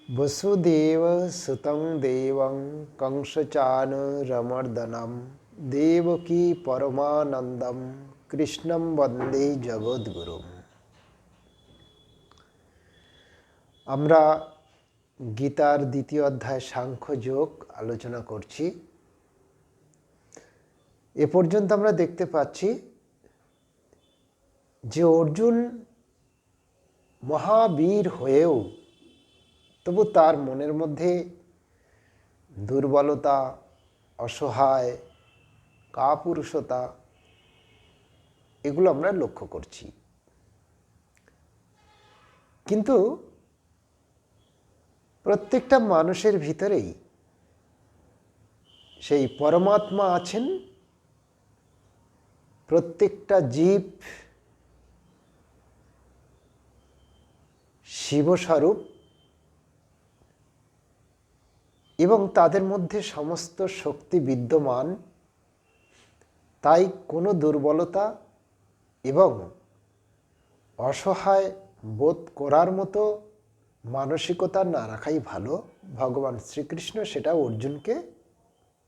वसुदेव सुतं देवं कंसचानूरमर्दनं देवकी परमानंदम কৃষ্ণম বন্দে জগদ্গুরুম। আমরা গীতার দ্বিতীয় অধ্যায় সাংখ্যযোগ আলোচনা করছি। এ পর্যন্ত আমরা দেখতে পাচ্ছি যে অর্জুন মহাবীর হয়েও তবু তার মনের মধ্যে দুর্বলতা, অসহায়, কাপুরুষতা এগুলো আমরা লক্ষ্য করছি। কিন্তু প্রত্যেকটা মানুষের ভিতরেই সেই পরমাত্মা আছেন। প্রত্যেকটা জীব শিবস্বরূপ এবং তাদের মধ্যে সমস্ত শক্তি বিদ্যমান। তাই কোনো দুর্বলতা এবং অসহায় বোধ করার মতো মানসিকতা না রাখাই ভালো। ভগবান শ্রীকৃষ্ণ সেটা অর্জুনকে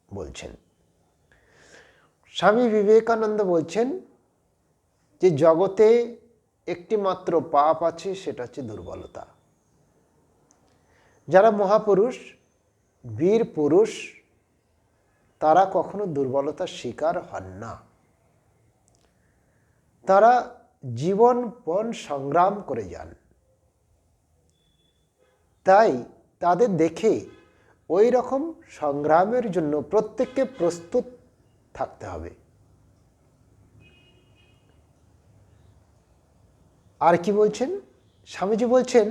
বলছেন। স্বামী বিবেকানন্দ বলছেন যে জগতে একটি মাত্র পাপ আছে, সেটা হচ্ছে দুর্বলতা। যারা মহাপুরুষ, বীর পুরুষ, তারা কখনো দুর্বলতার শিকার হন না। তারা জীবনপণ সংগ্রাম করে যান। তাই তাদের দেখে ওই রকম সংগ্রামের জন্য প্রত্যেককে প্রস্তুত থাকতে হবে। আর কি বলছেন? স্বামীজি বলছেন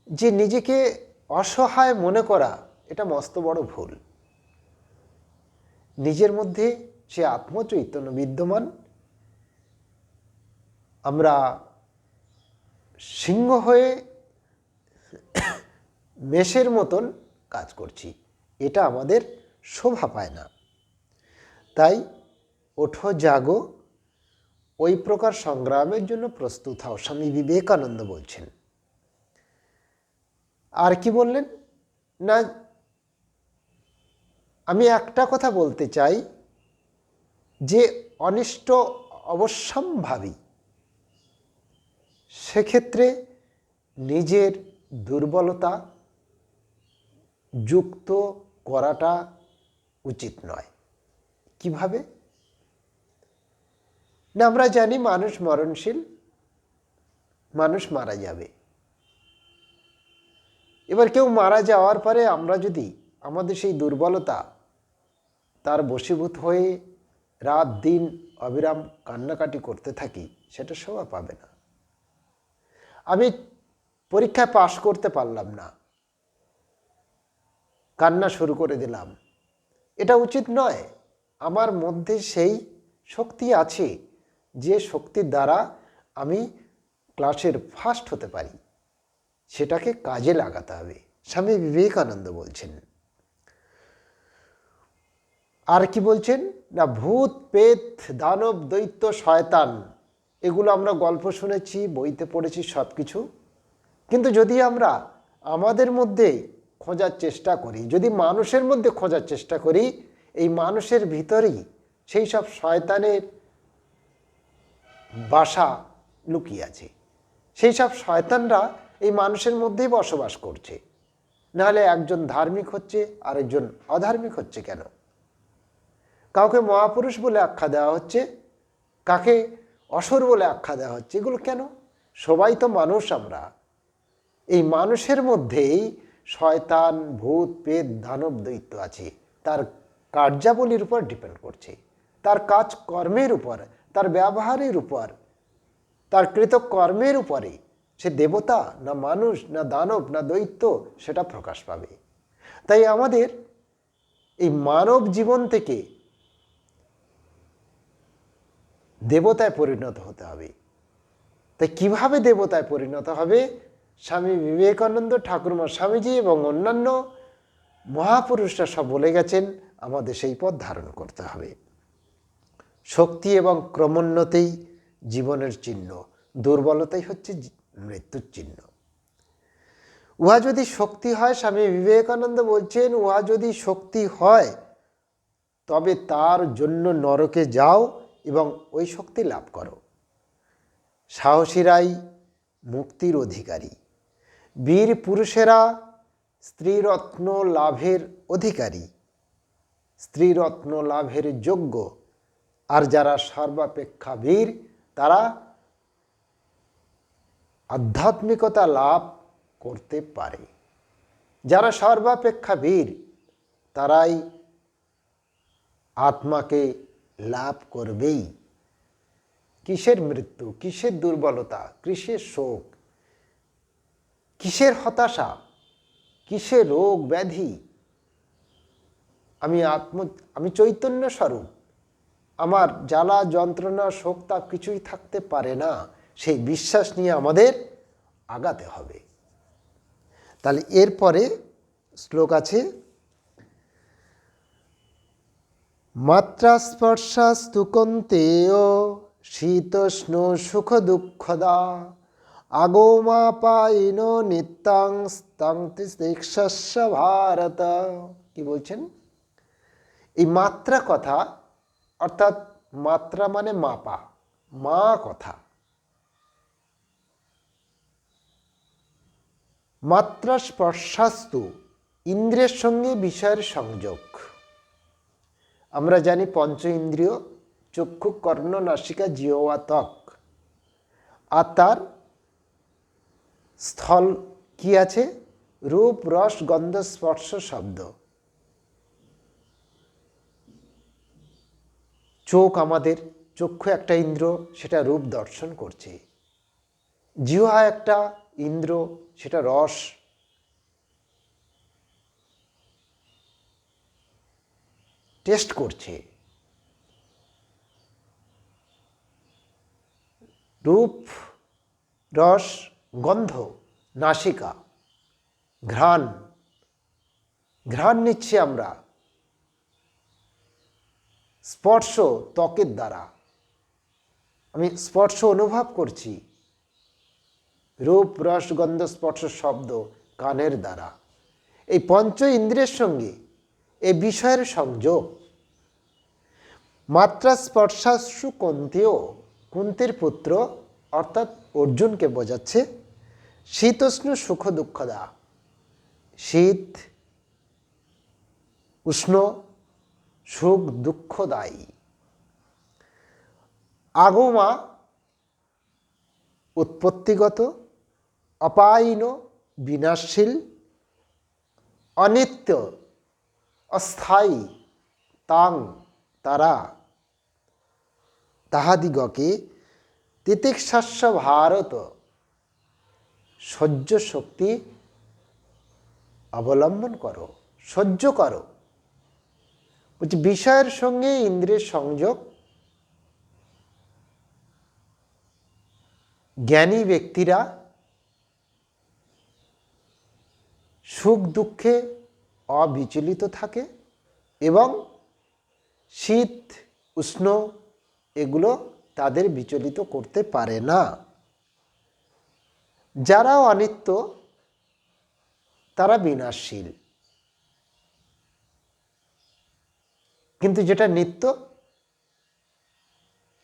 যে নিজেকে অসহায় মনে করা এটা মস্ত বড় ভুল। নিজের মধ্যে সে আত্মচৈতন্য বিদ্যমান। আমরা সিংহ হয়ে মেষের মতন কাজ করছি, এটা আমাদের শোভা পায় না। তাই ওঠো জাগো, ওই প্রকার সংগ্রামের জন্য প্রস্তুত হও, স্বামী বিবেকানন্দ বলছেন। আর কি বললেন না, আমি একটা কথা বলতে চাই যে অনিষ্ট অবশ্যম্ভাবী। সেক্ষেত্রে নিজের দুর্বলতা যুক্ত করাটা উচিত নয়। কিভাবে না, আমরা জানি মানুষ মরণশীল, মানুষ মারা যাবে। এবার কেউ মারা যাওয়ার পরে আমরা যদি আমাদের সেই দুর্বলতা তার বশীভূত হয়ে রাত দিন অবিরাম কান্নাকাটি করতে থাকি, সেটা শোভা পাবে না। আমি পরীক্ষায় পাশ করতে পারলাম না, কান্না শুরু করে দিলাম, এটা উচিত নয়। আমার মধ্যে সেই শক্তি আছে যে শক্তির দ্বারা আমি ক্লাসের ফার্স্ট হতে পারি, সেটাকে কাজে লাগাতে হবে, স্বামী বিবেকানন্দ বলছেন। আর কি বলছেন না, ভূত প্রেত দানব দৈত্য শয়তান এগুলো আমরা গল্প শুনেছি, বইতে পড়েছি সব কিছু। কিন্তু যদি আমরা আমাদের মধ্যে খোঁজার চেষ্টা করি, যদি মানুষের মধ্যে খোঁজার চেষ্টা করি, এই মানুষের ভিতরেই সেই সব শয়তানের বাসা লুকিয়ে আছে। সেই সব শয়তানরা এই মানুষের মধ্যেই বসবাস করছে। নাহলে একজন ধার্মিক হচ্ছে, আরেকজন অধার্মিক হচ্ছে কেন? কাউকে মহাপুরুষ বলে আখ্যা দেওয়া হচ্ছে, কাকে অসুর বলে আখ্যা দেওয়া হচ্ছে। এগুলো কেন? সবাই তো মানুষ। আমরা এই মানুষের মধ্যেই শয়তান, ভূত প্রেত দানব দৈত্য আছে। তার কার্যাবলীর উপর ডিপেন্ড করছে, তার কাজ কর্মের উপর, তার ব্যবহারের উপর, তার কৃতকর্মের উপরে সে দেবতা না মানুষ না দানব না দৈত্য সেটা প্রকাশ পাবে। তাই আমাদের এই মানব জীবন থেকে দেবতায় পরিণত হতে হবে। তাই কিভাবে দেবতায় পরিণত হবে? স্বামী বিবেকানন্দ, ঠাকুরমা স্বামীজি এবং অন্যান্য মহাপুরুষরা সব বলে গেছেন, আমাদের সেই পথ ধারণ করতে হবে। শক্তি এবং ক্রমোন্নতিই জীবনের চিহ্ন, দুর্বলতাই হচ্ছে মৃত্যুর চিহ্ন। উহা যদি শক্তি হয়, স্বামী বিবেকানন্দ বলছেন, উহা যদি শক্তি হয় তবে তার জন্য নরকে যাও এবং ওই শক্তি লাভ করো। সাহসীরাই মুক্তির অধিকারী, বীর পুরুষেরা স্ত্রীরত্ন লাভের অধিকারী, স্ত্রীরত্ন লাভের যোগ্য। আর যারা সর্বাপেক্ষা বীর তারা আধ্যাত্মিকতা লাভ করতে পারে। যারা সর্বাপেক্ষা বীর তারাই আত্মাকে লাভ করবেই। কিসের মৃত্যু, কিসের দুর্বলতা, কিসের শোক, কিসের হতাশা, কিসের রোগ ব্যাধি? আমি চৈতন্য স্বরূপ, আমার জ্বালা যন্ত্রণা শোক তাপ কিছুই থাকতে পারে না, সেই বিশ্বাস নিয়ে আমাদের আগাতে হবে। তাহলে এরপরে শ্লোক আছে, মাত্রা স্পর্শাস্তু কৌন্তেয় শীতোষ্ণ সুখ দুঃখদা আগমাপায়িন নিত্যাং স্তাং তিতিক্ষস্য ভারত। কি বলছেন? এই মাত্রা কথা, অর্থাৎ মাত্রা মানে মাপা, মা কথা। মাত্রা স্পর্শাস্তু ইন্দ্রিয়ের সঙ্গে বিষয়ের সংযোগ। আমরা জানি পঞ্চ ইন্দ্রিয় চক্ষু কর্ণ নাসিকা জিহ্বা ত্বক, আর তার স্থল কি আছে? রূপ রস গন্ধ স্পর্শ শব্দ। চোখ, আমাদের চক্ষু একটা ইন্দ্র, সেটা রূপ দর্শন করছে। জিহ্বা একটা ইন্দ্র, সেটা রস টেস্ট করছে। রূপ রস গন্ধ নাসিকা, ঘ্রাণ, ঘ্রাণ নিচ্ছি আমরা। স্পর্শ ত্বকের দ্বারা, আমি স্পর্শ অনুভব করছি। রূপ রস গন্ধ স্পর্শ শব্দ কানের দ্বারা। এই পঞ্চ ইন্দ্রিয়ের সঙ্গে এই বিষয়ের সংযোগ। মাত্রা স্পর্শাসু কুন্তেয়, কুন্তির পুত্র অর্থাৎ অর্জুনকে বোঝাচ্ছে। শীতোষ্ণ সুখ দুঃখদা, শীত উষ্ণ সুখ দুঃখদায়ী। আগমা উৎপত্তিগত, অপায়িন বিনাশশীল, অনিত্য অস্থায়ী, তাং তারা, তাহাদিগকে তিতিক্ষস্য ভারত, সহ্য শক্তি অবলম্বন করো, সহ্য করো। বলছি বিষয়ের সঙ্গে ইন্দ্রিয়ের সংযোগ। জ্ঞানী ব্যক্তিরা সুখ দুঃখে অবিচলিত থাকে এবং শীত উষ্ণ এগুলো তাদের বিচলিত করতে পারে না। যারা অনিত্য তারা বিনাশশীল, কিন্তু যেটা নিত্য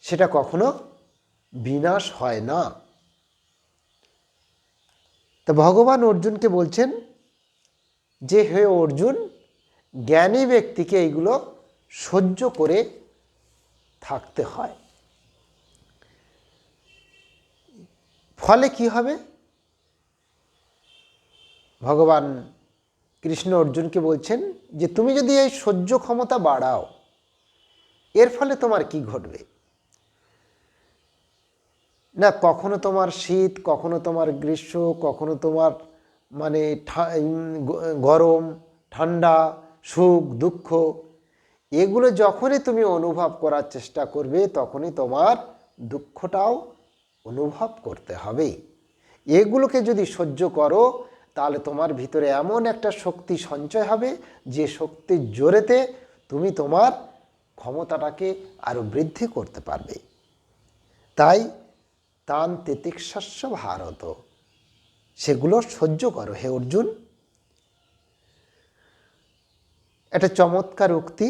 সেটা কখনো বিনাশ হয় না। তো ভগবান অর্জুনকে বলছেন যে হে অর্জুন, জ্ঞানী ব্যক্তিকে এইগুলো সহ্য করে থাকতে হয়। ফলে কি হবে? ভগবান কৃষ্ণ অর্জুনকে বলছেন যে তুমি যদি এই সহ্য ক্ষমতা বাড়াও, এর ফলে তোমার কি ঘটবে? না কখনো তোমার শীত, কখনো তোমার গ্রীষ্ম, কখনো তোমার মানে গরম ঠান্ডা, সুখ দুঃখ, এগুলো যখনই তুমি অনুভব করার চেষ্টা করবে তখনই তোমার দুঃখটাও অনুভব করতে হবে। এগুলোকে যদি সহ্য করো তাহলে তোমার ভিতরে এমন একটা শক্তি সঞ্চয় হবে যে শক্তির জোরেতে তুমি তোমার ক্ষমতাটাকে আরো বৃদ্ধি করতে পারবে। তাই তান তিতিক্ষস্য ভারত, সেগুলো সহ্য করো হে অর্জুন। একটা চমৎকার উক্তি,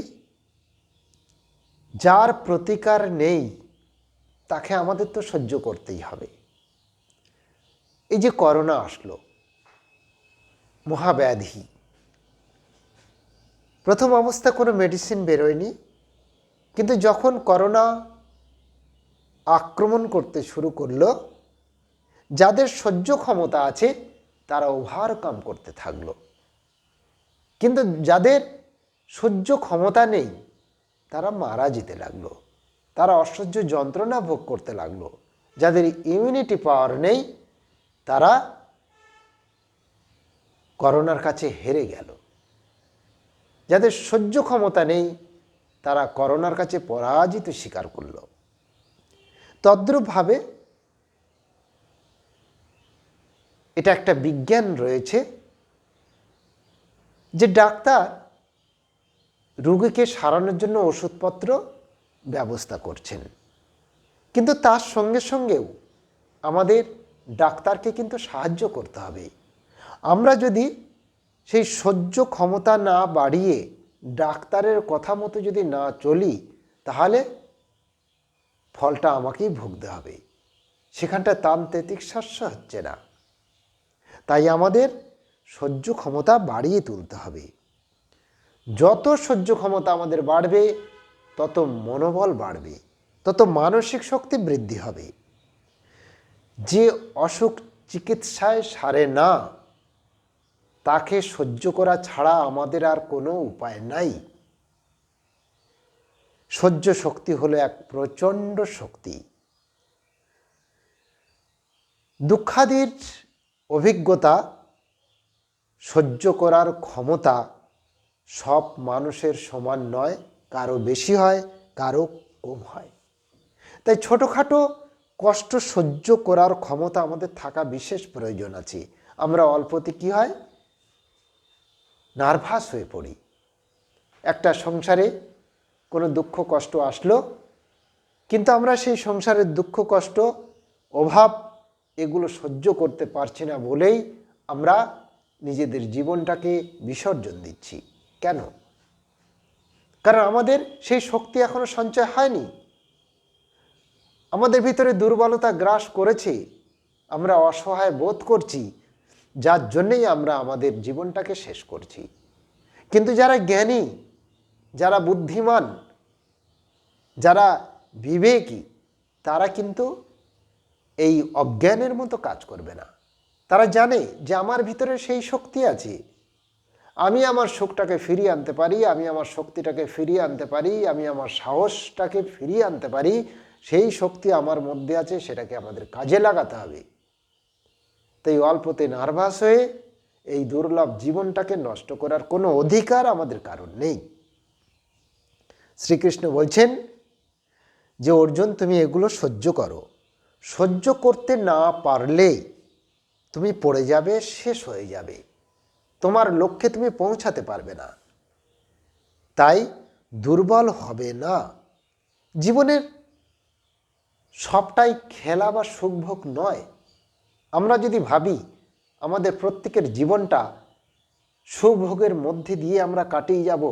যার প্রতিকার নেই তাকে আমাদের তো সহ্য করতেই হবে। এই যে করোনা আসলো, মহাব্যাধি, প্রথম অবস্থা কোনো মেডিসিন বেরোয়নি, কিন্তু যখন করোনা আক্রমণ করতে শুরু করলো, যাদের সহ্য ক্ষমতা আছে তারা ওভারকাম করতে থাকলো, কিন্তু যাদের সহ্য ক্ষমতা নেই তারা মারা যেতে লাগলো, তারা অসহ্য যন্ত্রণা ভোগ করতে লাগলো। যাদের ইমিউনিটি পাওয়ার নেই তারা করোনার কাছে হেরে গেল। যাদের সহ্য ক্ষমতা নেই তারা করোনার কাছে পরাজিত স্বীকার করল। তদ্রূপভাবে এটা একটা বিজ্ঞান রয়েছে যে ডাক্তার রোগীকে সারানোর জন্য ওষুধপত্র ব্যবস্থা করছেন, কিন্তু তার সঙ্গে সঙ্গেও আমাদের ডাক্তারকে কিন্তু সাহায্য করতে হবে। আমরা যদি সেই সহ্য ক্ষমতা না বাড়িয়ে ডাক্তারের কথা মতো যদি না চলি, তাহলে ফলটা আমাকেই ভুগতে হবে, সেখানটা তান্ত্রিক হচ্ছে না। তাই আমাদের সহ্য ক্ষমতা বাড়িয়ে তুলতে হবে। যত সহ্য ক্ষমতা আমাদের বাড়বে তত মনোবল বাড়বে, তত মানসিক শক্তি বৃদ্ধি হবে। যে অসুখ চিকিৎসায় সারে না তাকে সহ্য করা ছাড়া আমাদের আর কোনো উপায় নাই। সহ্য শক্তি হলো এক প্রচণ্ড শক্তি। দুঃখাদির অভিজ্ঞতা, সহ্য করার ক্ষমতা সব মানুষের সমান নয়, কারো বেশি হয়, কারো কম হয়। তাই ছোটোখাটো কষ্ট সহ্য করার ক্ষমতা আমাদের থাকা বিশেষ প্রয়োজন আছে। আমরা অল্পতে কী হয়, নার্ভাস হয়ে পড়ি। একটা সংসারে কোনো দুঃখ কষ্ট আসলো, কিন্তু আমরা সেই সংসারের দুঃখ কষ্ট, অভাব এগুলো সহ্য করতে পারছি না বলেই আমরা নিজেদের জীবনটাকে বিসর্জন দিচ্ছি। কেন? কারণ আমাদের সেই শক্তি এখনো সঞ্চয় হয়নি, আমাদের ভিতরে দুর্বলতা গ্রাস করেছে, আমরা অসহায় বোধ করছি, যার জন্যেই আমরা আমাদের জীবনটাকে শেষ করছি। কিন্তু যারা জ্ঞানী, যারা বুদ্ধিমান, যারা বিবেকী, তারা কিন্তু এই অজ্ঞানের মতো কাজ করবে না। তারা জানে যে আমার ভিতরে সেই শক্তি আছে, আমি আমার সুখটাকে ফিরিয়ে আনতে পারি, আমি আমার শক্তিটাকে ফিরিয়ে আনতে পারি, আমি আমার সাহসটাকে ফিরিয়ে আনতে পারি। সেই শক্তি আমার মধ্যে আছে, সেটাকে আমাদের কাজে লাগাতে হবে। তাই অল্পতে নার্ভাস হয়ে এই দুর্লভ জীবনটাকে নষ্ট করার কোনো অধিকার আমাদের কারণ নেই। শ্রীকৃষ্ণ বলছেন যে অর্জুন, তুমি এগুলো সহ্য করো। সহ্য করতে না পারলে তুমি পড়ে যাবে, শেষ হয়ে যাবে, তোমার লক্ষ্যে তুমি পৌঁছাতে পারবে না। তাই দুর্বল হবে না। জীবনের সবটাই খেলা বা সুখভোগ নয়। আমরা যদি ভাবি আমাদের প্রত্যেকের জীবনটা সুভোগের মধ্যে দিয়ে আমরা কাটিয়ে যাব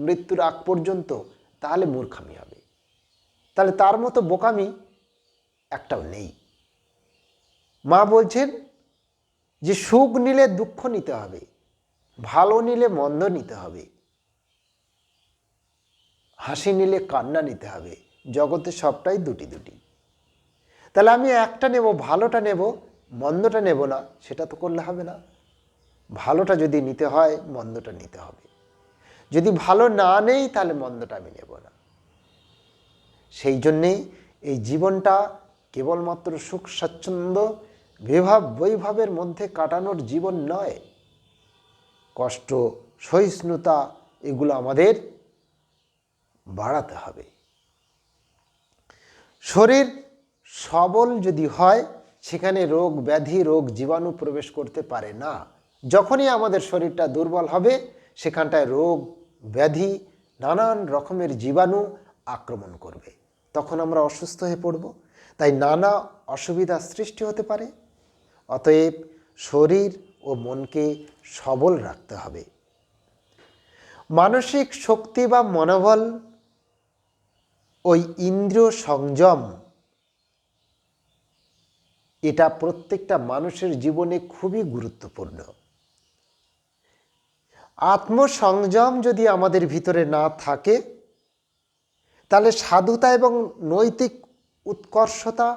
মৃত্যুর আগ পর্যন্ত, তাহলে মূর্খামি হবে। তাহলে তার মতো বোকামি একটাও নেই। মা বলছেন যে সুখ নিলে দুঃখ নিতে হবে, ভালো নিলে মন্দ নিতে হবে, হাসি নিলে কান্না নিতে হবে। জগতে সবটাই দুটি দুটি। তাহলে আমি একটা নেব, ভালোটা নেব, মন্দটা নেব না, সেটা তো করলে হবে না। ভালোটা যদি নিতে হয় মন্দটা নিতে হবে। যদি ভালো না নেই তাহলে মন্দটা আমি নেব না। সেই জন্যেই এই জীবনটা কেবলমাত্র সুখ স্বাচ্ছন্দ্য বিভাব বৈভবের মধ্যে কাটানোর জীবন নয়। কষ্ট, সহিষ্ণুতা এগুলো আমাদের বাড়াতে হবে। শরীর সবল যদি হয় সেখানে রোগ ব্যাধি, রোগ জীবাণু প্রবেশ করতে পারে না। যখনই আমাদের শরীরটা দুর্বল হবে সেখানটায় রোগ ব্যাধি, নানান রকমের জীবাণু আক্রমণ করবে, তখন আমরা অসুস্থ হয়ে পড়ব। তাই নানা অসুবিধা সৃষ্টি হতে পারে। অতএব শরীর ও মনকে সবল রাখতে হবে। মানসিক শক্তি বা মনোবল, ওই ইন্দ্রিয় সংযম, এটা প্রত্যেকটা মানুষের জীবনে খুবই গুরুত্বপূর্ণ। আত্মসংযম যদি আমাদের ভিতরে না থাকে, তাহলে সাধুতা এবং নৈতিক উৎকর্ষতা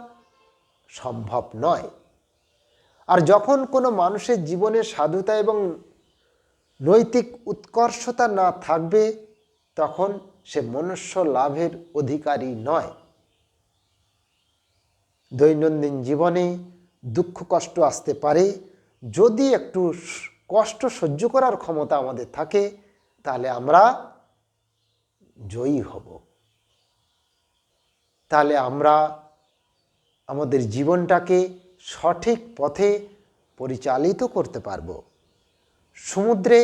সম্ভব নয়। আর যখন কোনো মানুষের জীবনে সাধুতা এবং নৈতিক উৎকর্ষতা না থাকবে, তখন সে মনুষ্য লাভের অধিকারী নয়। দৈনন্দিন জীবনে দুঃখ কষ্ট আসতে পারে, যদি একটু কষ্ট সহ্য করার ক্ষমতা আমাদের থাকে, তাহলে আমরা জয়ী হব। তাহলে আমরা আমাদের জীবনটাকে সঠিক পথে পরিচালিত করতে পারব। সমুদ্রে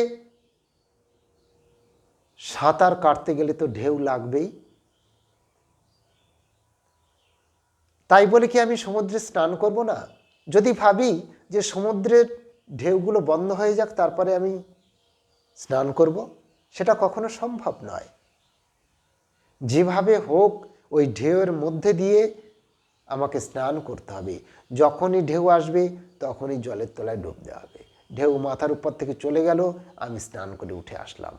সাঁতার কাটতে গেলে তো ঢেউ লাগবেই। তাই বলে কি আমি সমুদ্রে স্নান করব না? যদি ভাবি যে সমুদ্রের ঢেউগুলো বন্ধ হয়ে যাক তারপরে আমি স্নান করব, সেটা কখনো সম্ভব নয়। যেভাবে হোক ওই ঢেউয়ের মধ্যে দিয়ে আমাকে স্নান করতে হবে। যখনই ঢেউ আসবে তখনই জলের তলায় ডুব দেওয়া হবে। ঢেউ মাথার উপর থেকে চলে গেল, আমি স্নান করে উঠে আসলাম।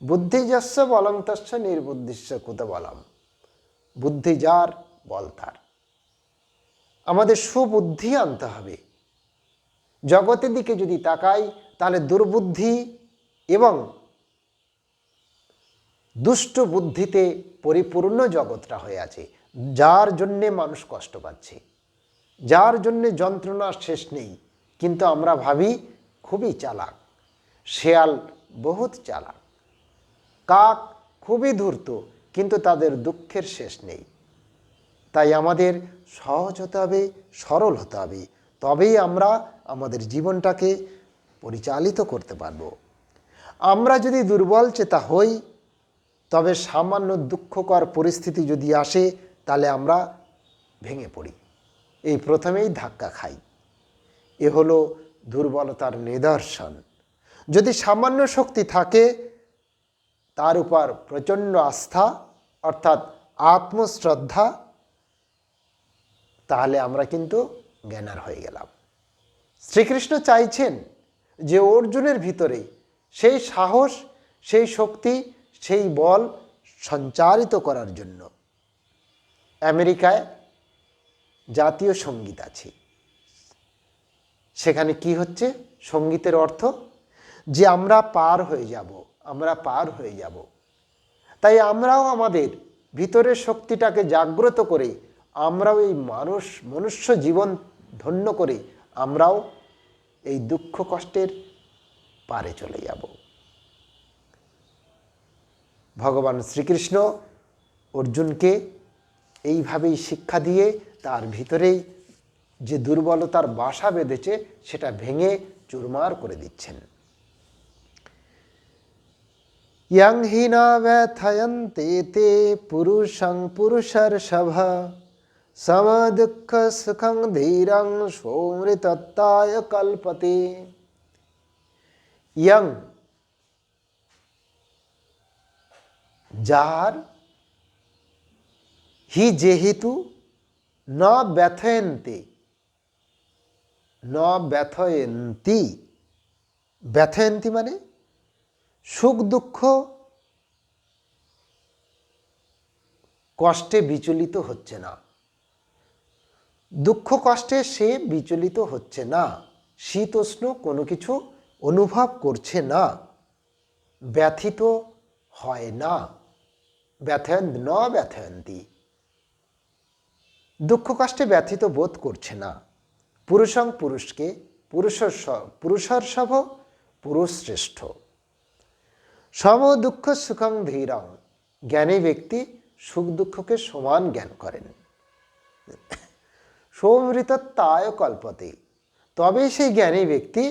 বুদ্ধিযস্য বলং তস্য নির্বুদ্ধিস্য কুত বলম। বুদ্ধি যার, বল তার। আমাদের সুবুদ্ধি আনতে হবে। জগতের দিকে যদি তাকাই, তাহলে দুর্বুদ্ধি এবং দুষ্ট বুদ্ধিতে পরিপূর্ণ জগৎটা হয়ে আছে, যার জন্যে মানুষ কষ্ট পাচ্ছে, যার জন্যে যন্ত্রণার শেষ নেই। কিন্তু আমরা ভাবি খুবই চালাক, শেয়াল বহুত চালাক, কাক খুবই ধূর্ত, কিন্তু তাদের দুঃখের শেষ নেই। তাই আমাদের সহজ হতে হবে, সরল হতে হবে, তবেই আমরা আমাদের জীবনটাকে পরিচালিত করতে পারব। আমরা যদি দুর্বল চেতা হই, তবে সামান্য দুঃখকর পরিস্থিতি যদি আসে, তাহলে আমরা ভেঙে পড়ি, এই প্রথমেই ধাক্কা খাই। এ হলো দুর্বলতার নিদর্শন। যদি সামান্য শক্তি থাকে, তার উপর প্রচণ্ড আস্থা অর্থাৎ আত্মশ্রদ্ধা, তাহলে আমরা কিন্তু জ্ঞানার হয়ে গেলাম। শ্রীকৃষ্ণ চাইছেন যে অর্জুনের ভিতরে সেই সাহস, সেই শক্তি, সেই বল সঞ্চারিত করার জন্য। আমেরিকায় জাতীয় সঙ্গীত আছে, সেখানে কি হচ্ছে? সঙ্গীতের অর্থ যে আমরা পার হয়ে যাব, আমরা পার হয়ে যাব। তাই আমরাও আমাদের ভিতরের শক্তিটাকে জাগ্রত করে, আমরাও এই মনুষ্য জীবন ধন্য করে আমরাও এই দুঃখ কষ্টের পারে চলে যাব। ভগবান শ্রীকৃষ্ণ অর্জুনকে এইভাবেই শিক্ষা দিয়ে তার ভিতরেই যে দুর্বলতার বাসা বেঁধেছে সেটা ভেঙে চুরমার করে দিচ্ছেন। ইয়ং হি না ব্যথয়ন্তে তে পুরুষং পুরুষর্ষভ সম দুঃখ সুখং ধীরং সৌমৃতত্বায় কল্পতে। ইয়ং, যার, হি যেহেতু, ন ব্যথয়ন্তে, ন ব্যথয়ন্তি, ব্যথয়ন্তি মানে সুখ দুঃখ কষ্টে বিচলিত হচ্ছে না, দুঃখ কষ্টে সে বিচলিত হচ্ছে না, শীতোষ্ণ কোনো কিছু অনুভব করছে না, ব্যথিত হয় না। ব্যথয়ন্ত ন ব্যথয়ন্তি, দুঃখ কষ্টে ব্যথিত বোধ করছে না। পুরুষং, পুরুষকে, পুরুষর্ষভ, পুরুষ শ্রেষ্ঠ। সম দুঃখ সুখং ধীরং, জ্ঞানী ব্যক্তি সুখ দুঃখকে সমান জ্ঞান করেন। সৌমৃতত্বায় কল্পতে, তবে সেই জ্ঞানী ব্যক্তি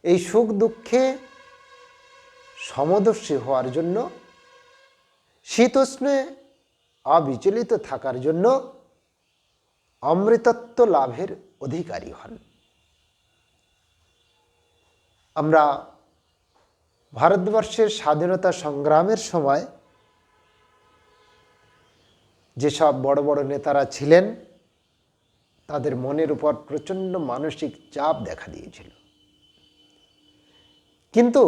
এই সুখ দুঃখে সমদর্শী হওয়ার জন্য, শীতোষ্ণে অবিচলিত থাকার জন্য অমৃতত্ব লাভের অধিকারী হন। আমরা ভারতবর্ষের স্বাধীনতা সংগ্রামের সময় যেসব বড় বড় নেতারা ছিলেন তাদের মনের উপর প্রচণ্ড মানসিক চাপ দেখা দিয়েছিল, কিন্তু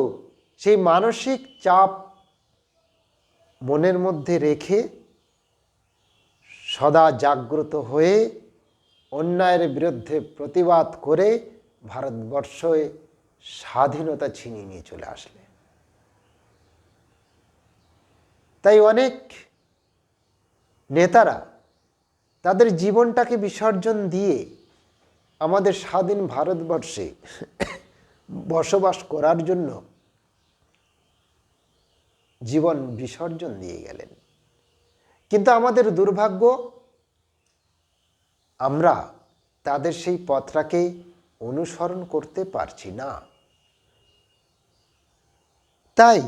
সেই মানসিক চাপ মনের মধ্যে রেখে সদা জাগ্রত হয়ে অন্যায়ের বিরুদ্ধে প্রতিবাদ করে ভারতবর্ষে স্বাধীনতা ছিনিয়ে নিয়ে চলে আসলে। তাই অনেক নেতারা তাদের জীবনটাকে বিসর্জন দিয়ে আমাদের স্বাধীন ভারতবর্ষে বসবাস করার জন্য জীবন বিসর্জন দিয়ে গেলেন। কিন্তু আমাদের দুর্ভাগ্য, আমরা তাদের সেই পথটাকে অনুসরণ করতে পারছি না। তাই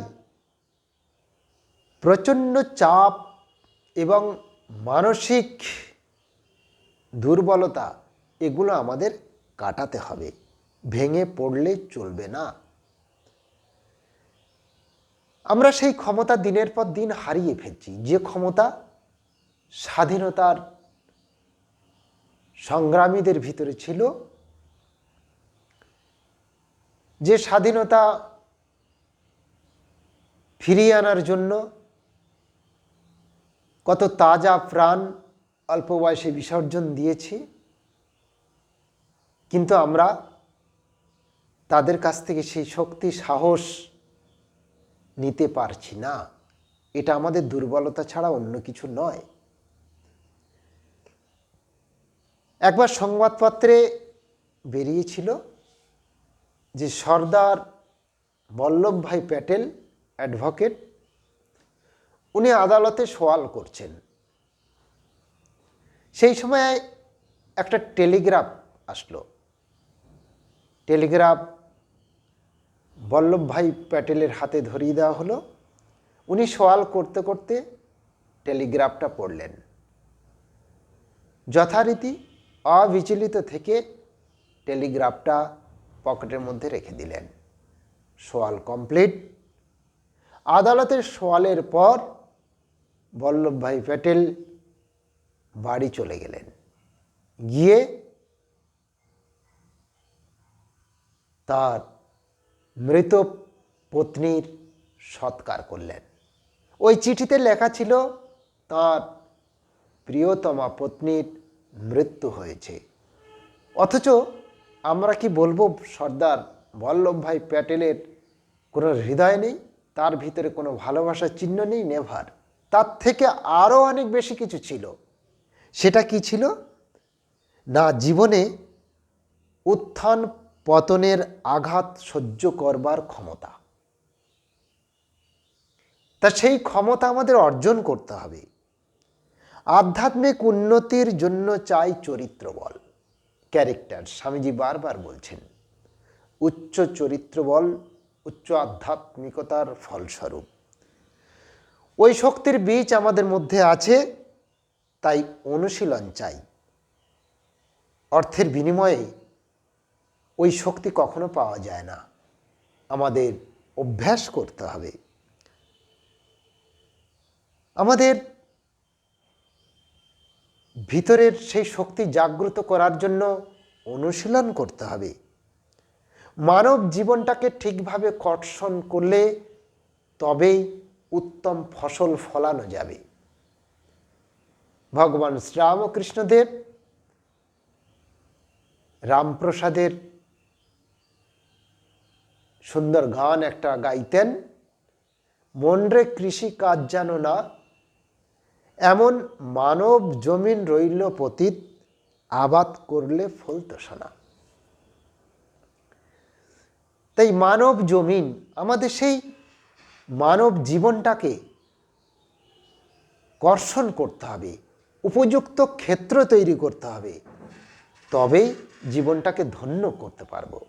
প্রচণ্ড চাপ এবং মানসিক দুর্বলতা এগুলো আমাদের কাটাতে হবে, ভেঙে পড়লে চলবে না। আমরা সেই ক্ষমতা দিনের পর দিন হারিয়ে ফেলছি, যে ক্ষমতা স্বাধীনতার সংগ্রামীদের ভিতরে ছিল, যে স্বাধীনতা ফিরিয়ে আনার জন্য কত তাজা প্রাণ অল্প বয়সে বিসর্জন দিয়েছি, কিন্তু আমরা তাদের কাছ থেকে সেই শক্তি সাহস নিতে পারছি না। এটা আমাদের দুর্বলতা ছাড়া অন্য কিছু নয়। একবার সংবাদপত্রে বেরিয়েছিল যে সর্দার বল্লভভাই প্যাটেল অ্যাডভোকেট, উনি আদালতে সওয়াল করছেন। সেই সময় একটা টেলিগ্রাফ আসলো। টেলিগ্রাফ বল্লভভাই প্যাটেলের হাতে ধরিয়ে দেওয়া হলো। উনি সওয়াল করতে করতে টেলিগ্রাফটা পড়লেন। যথারীতি অবিচলিত থেকে টেলিগ্রাফটা পকেটের মধ্যে রেখে দিলেন। সওয়াল কমপ্লিট। আদালতের সওয়ালের পর বল্লভভাই প্যাটেল বাড়ি চলে গেলেন। গিয়ে তার মৃত পত্নীর সৎকার করলেন। ওই চিঠিতে লেখা ছিল তার প্রিয়তমা পত্নীর মৃত্যু হয়েছে। অথচ আমরা কি বলবো, সর্দার বল্লভভাই প্যাটেলের কোনো হৃদয় নেই, তার ভিতরে কোনো ভালোবাসার চিহ্ন নেই? নেভার। তার থেকে আরও অনেক বেশি কিছু ছিল। সেটা কি ছিল না, জীবনে উত্থান পতনের আঘাত সহ্য করবার ক্ষমতা। তা সেই ক্ষমতা আমাদের অর্জন করতে হবে। আধ্যাত্মিক উন্নতির জন্য চাই চরিত্র বল, ক্যারেক্টার। স্বামীজি বারবার বলছেন উচ্চ চরিত্র বল উচ্চ আধ্যাত্মিকতার ফলস্বরূপ। ওই শক্তির বীজ আমাদের মধ্যে আছে, তাই অনুশীলন চাই। অর্থের বিনিময়ে ওই শক্তি কখনো পাওয়া যায় না, আমাদের অভ্যাস করতে হবে। আমাদের ভিতরের সেই শক্তি জাগ্রত করার জন্য অনুশীলন করতে হবে। মানব জীবনটাকে ঠিকভাবে কর্ষণ করলে তবেই উত্তম ফসল ফলানো যাবে। ভগবান শ্রীরামকৃষ্ণদেব রামপ্রসাদের সুন্দর গান একটা গাইতেন, মন রে কৃষি কাজ জানো না, এমন মানব জমিন রইল পতিত, আবাদ করলে ফলত সোনা। তাই মানব জমিন, আমাদের সেই মানব জীবনটাকে কর্ষণ করতে হবে, উপযুক্ত ক্ষেত্র তৈরি করতে হবে, তবেই জীবনটাকে ধন্য করতে পারবো।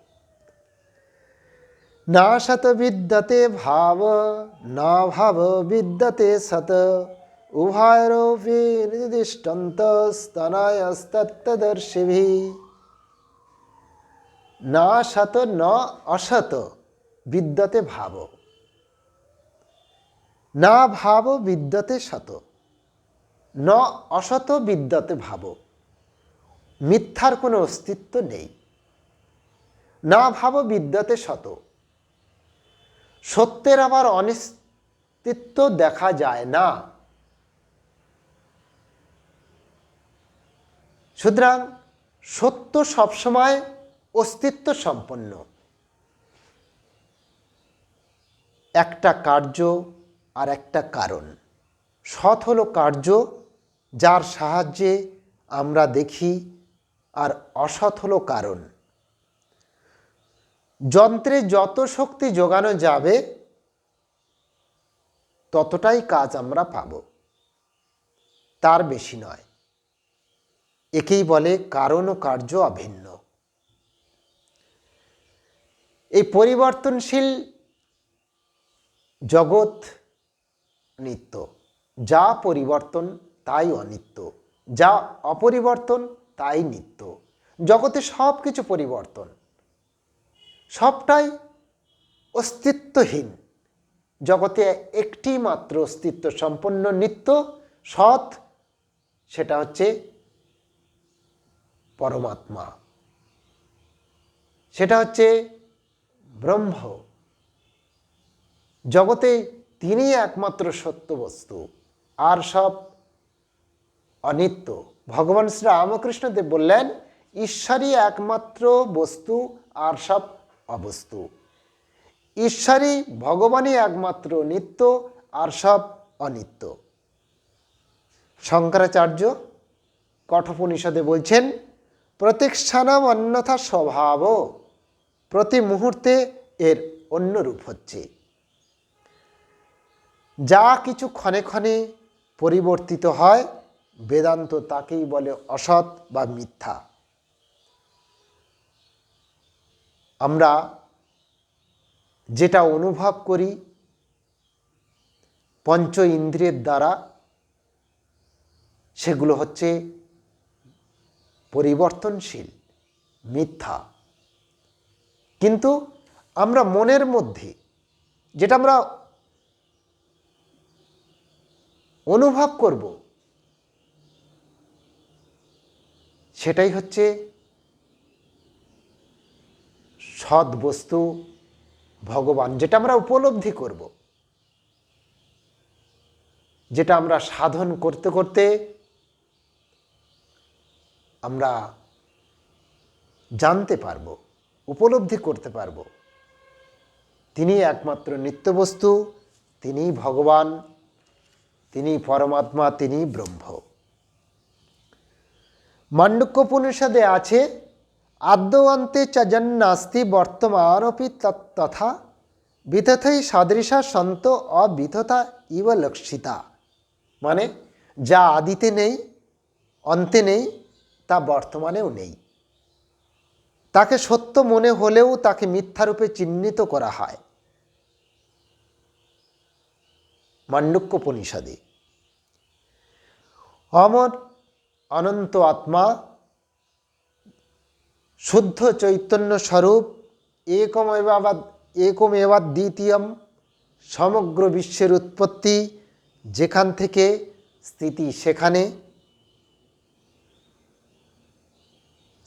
না সত বিদ্যতে ভাব, না ভাব বিদ্যতে সত, উভয়রূপী নির্দিষ্টন্ত স্তনায়স্তত্তদর্শিভি। না সত ন অসত বিদ্যতে ভাব, না ভাব বিদ্যতে সত, ন অসত বিদ্যতে ভাব। মিথ্যার কোনো অস্তিত্ব নেই। না ভাব বিদ্যতে সত, সত্যের আবার অনিস্তিত্ব দেখা যায় না। সুতরাং সত্য সবসময় অস্তিত্ব সম্পন্ন। একটা কার্য আর একটা কারণ। সৎ হলো কার্য, যার সাহায্যে আমরা দেখি, আর অসৎ হলো কারণ। যন্ত্রে যত শক্তি যোগানো যাবে ততটাই কাজ আমরা পাব, তার বেশি নয়। একেই বলে কারণ ও কার্য অভিন্ন। এই পরিবর্তনশীল জগৎ নিত্য। যা পরিবর্তন তাই অনিত্য, যা অপরিবর্তন তাই নিত্য। জগতে সব কিছু পরিবর্তন, সবটাই অস্তিত্বহীন। জগতে একটি মাত্র অস্তিত্ব সম্পন্ন নিত্য সৎ, সেটা হচ্ছে পরমাত্মা, সেটা হচ্ছে ব্রহ্ম। জগতে তিনি একমাত্র সত্য বস্তু, আর সব অনিত্য। ভগবান শ্রী রামকৃষ্ণদেব বললেন, ঈশ্বরই একমাত্র বস্তু, আর সব অবস্তু। ঈশ্বরই ভগবানই একমাত্র নিত্য, আর সব অনিত্য। শঙ্করাচার্য কঠোপনিষদে বলছেন, প্রতিষ্ঠানম অন্যথা স্বভাব। প্রতি মুহূর্তে এর অন্য রূপ হচ্ছে। যা কিছু ক্ষণে ক্ষণে পরিবর্তিত হয়, বেদান্ত তাকেই বলে অসৎ বা মিথ্যা। আমরা যেটা অনুভব করি পঞ্চ ইন্দ্রিয়ের দ্বারা, সেগুলো হচ্ছে পরিবর্তনশীল, মিথ্যা। কিন্তু আমরা মনের মধ্যে যেটা আমরা অনুভব করব, সেটাই হচ্ছে সৎ বস্তু, ভগবান। যেটা আমরা উপলব্ধি করব, যেটা আমরা সাধন করতে করতে আমরা জানতে পারব, উপলব্ধি করতে পারব, তিনি একমাত্র নিত্য বস্তু, তিনি ভগবান, তিনি পরমাত্মা, তিনি ব্রহ্ম। মান্ডুক্যোপনিষদে আছে, আদ্যৌ অন্তে চ যন্নাস্তি বর্তমানপি তথা বিতথৈ সদৃশা সন্ত অবিতথা ইব লক্ষিতা। মানে যা আদিতে নেই, অন্তে নেই, তা বর্তমানেও নেই। তাকে সত্য মনে হলেও তাকে মিথ্যারূপে চিহ্নিত করা হয়। মান্ডুক্যোপনিষদে অমর অনন্ত আত্মা, শুদ্ধ চৈতন্য স্বরূপ, একমেবাদ্বিতীয়ম, সমগ্র বিশ্বের উৎপত্তি যেখান থেকে, স্থিতি সেখানে,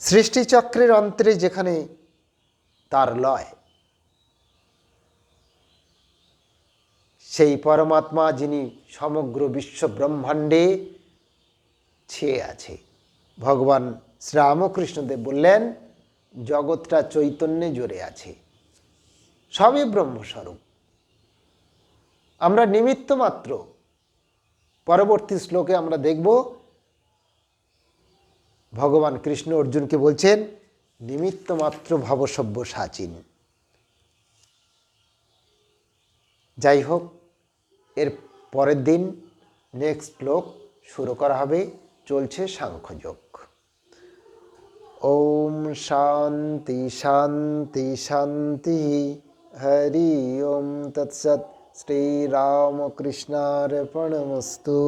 সৃষ্টিচক্রের অন্তরে যেখানে তার লয়। সেই পরমাত্মা যিনি সমগ্র বিশ্ব ব্রহ্মাণ্ডে ছেয়ে আছে। ভগবান শ্রীরামকৃষ্ণদেব বললেন, জগৎটা চৈতন্যে জুড়ে আছে, সবই ব্রহ্মস্বরূপ, আমরা নিমিত্ত মাত্র। পরবর্তী শ্লোকে আমরা দেখব ভগবান কৃষ্ণ অর্জুনকে বলছেন, নিমিত্ত মাত্র ভবসব্য সাচিন। যাই হোক, এর পরের দিন নেক্সট শ্লোক শুরু করা হবে। চলছে সাংখ্যযোগ। ওম শান্তি শান্তি শান্তি। হরি ওম তৎসৎ। শ্রীরামকৃষ্ণার্পণমস্তু।